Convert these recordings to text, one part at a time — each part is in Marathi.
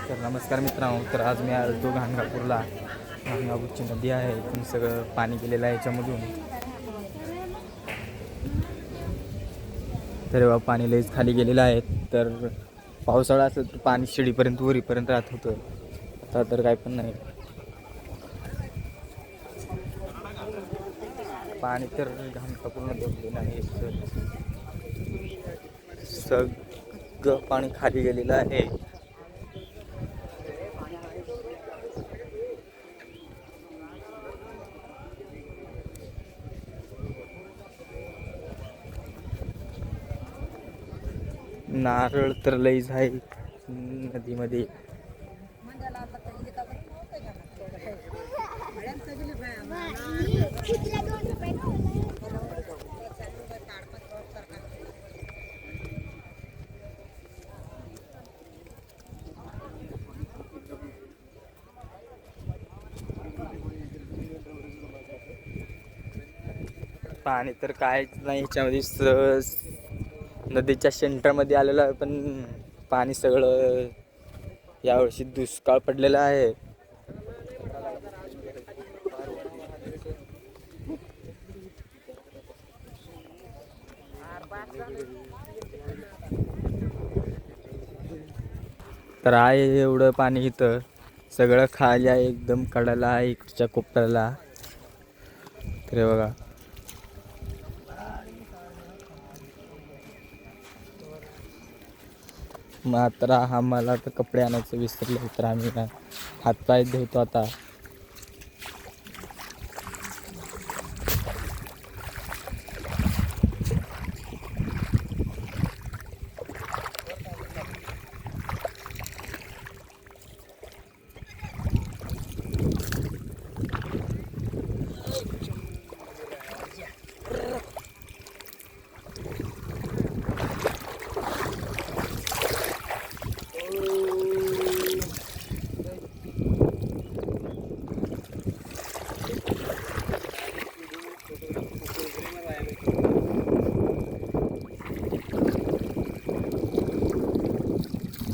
तर नमस्कार मित्रांनो, तर आज मी आलो घाणगापूरला. घाणगापूरची नदी आहे, इथून सगळं पाणी गेलेलं आहे याच्यामधून. तर पाणी लईच खाली गेलेलं आहे. तर पावसाळा असलं तर पाणी शिडीपर्यंत वरीपर्यंत राहत होतं. आता तर काय पण नाही. पाणी तर घाणगापूरला दबलेलं आहे. सगळं पाणी खाली गेलेलं आहे. नारळ तर लईच आहे नदीमध्ये. पाणी तर कायच नाही याच्यामध्ये. नदीच्या सेंटरमध्ये आलेलं आहे, पण पाणी सगळं यावर्षी दुष्काळ पडलेला आहे. तर आहे एवढं पाणी इथं, सगळं खाली आहे, एकदम कडाला आहे इकडच्या कोपऱ्याला. तर बघा, मात्र आम्हाला तर कपडे आणायचं विसरलं, तर आम्ही हातपाय धुतो आता.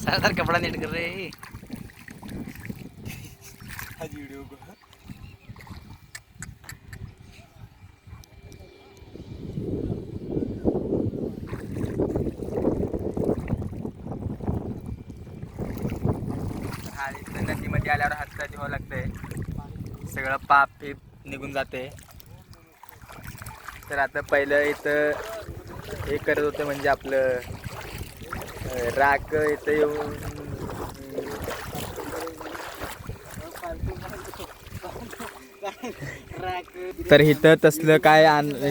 सर कपड़ा नीट कर रहे हैं। आज वीडियो को नदीमध्ये आल्यावर हात धुवावं लागतंय, सगळं पाप हे निघून जाते. तर आता पहिलं इथं हे करत होतं, म्हणजे आपलं राख इथं येऊन तर इथं तसलं काय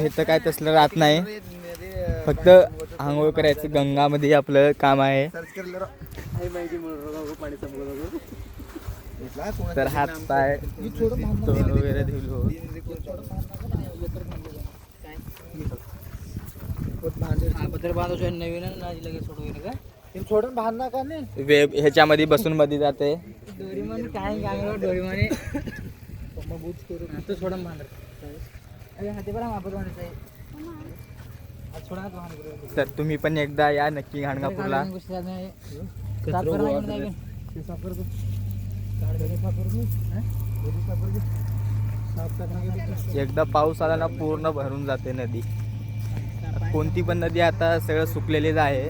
इथं काय तसलं राहत नाही. फक्त आंघोळ करायचं गंगामध्ये आपलं काम आहे. तर हात पाय तोंड वगैरे धुलो. सोडून बांधणार का नाही ह्याच्यामध्ये बसून मध्ये जाते. दोरीमान काय गांगलो दोरीमाने तो सोडून बांधर अरे हाती बरा मापत बांधायचं आहे. तर तुम्ही पण एकदा या नक्की घाणगापूरला. एकदा पाऊस आला ना पूर्ण भरून जाते नदी. कोणती पण नदी आता सगळं सुकलेलीच आहे.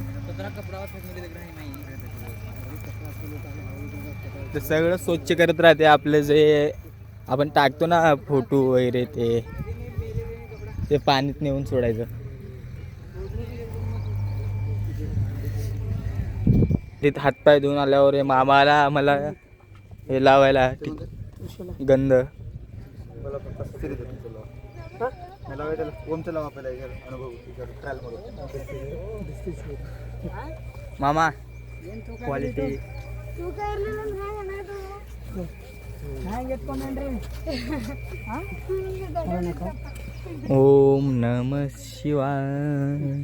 तर सगळं स्वच्छ करत राहते. आपले जे आपण टाकतो ना फोटो वगैरे, ते पाणीत नेऊन सोडायचं. तिथे हातपाय धुवून आल्यावर मामाला आम्हाला हे लावायला गंध. मामा क्वालिटी ओम नमः शिवाय.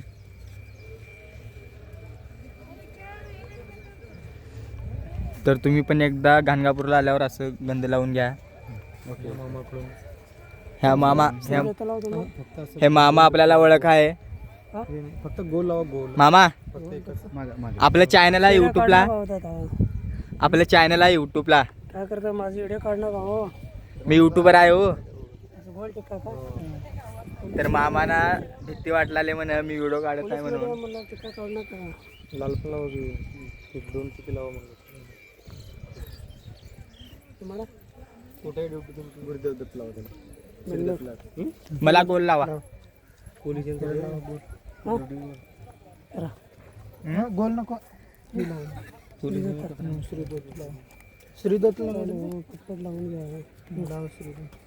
तर तुम्ही पण एकदा घाणगापूरला आल्यावर असं गंध लावून घ्या. हे मामा आपल्याला ओळख आहे. फक्त गोल लावा गोल मामा आपल्या चॅनल आहे यूट्यूबला. आपलं चॅनल आहे यूट्यूबला. काय करता माझे व्हिडिओ काढणार हो. मी यूट्यूबर आहे हो. असं बोल टिका का तर मामाना भीती वाटलाले म्हण मी व्हिडिओ काढत आहे म्हणून. मला टिका काढणार का लाल पण लावा दोन किती लावा म्हणलं. तुम्हाला कुठे गुरुदेव दत्त लावा त्याला. मला गोल लावा. गोल नको श्रीदत्त लावून घ्या.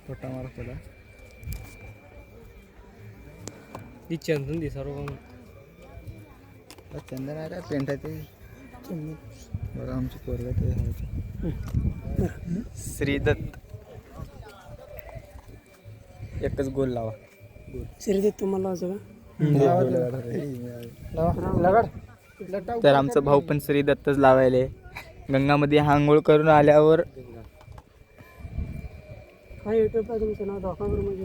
छोटा मारा त्याला. ती चंदन दे सर्व चंदन आहे काय पेंट आहे ते बघा आमची पोरगा ते श्रीदत्त. एकच गोल लावा. श्रीदत्त तुम्हाला असं तर आमचा भाऊ पण श्रीदत्तच लावायले. गंगामध्ये आंघोळ करून आल्यावर काय युट्यूबला तुमचं नाव दाखवा बरं म्हणजे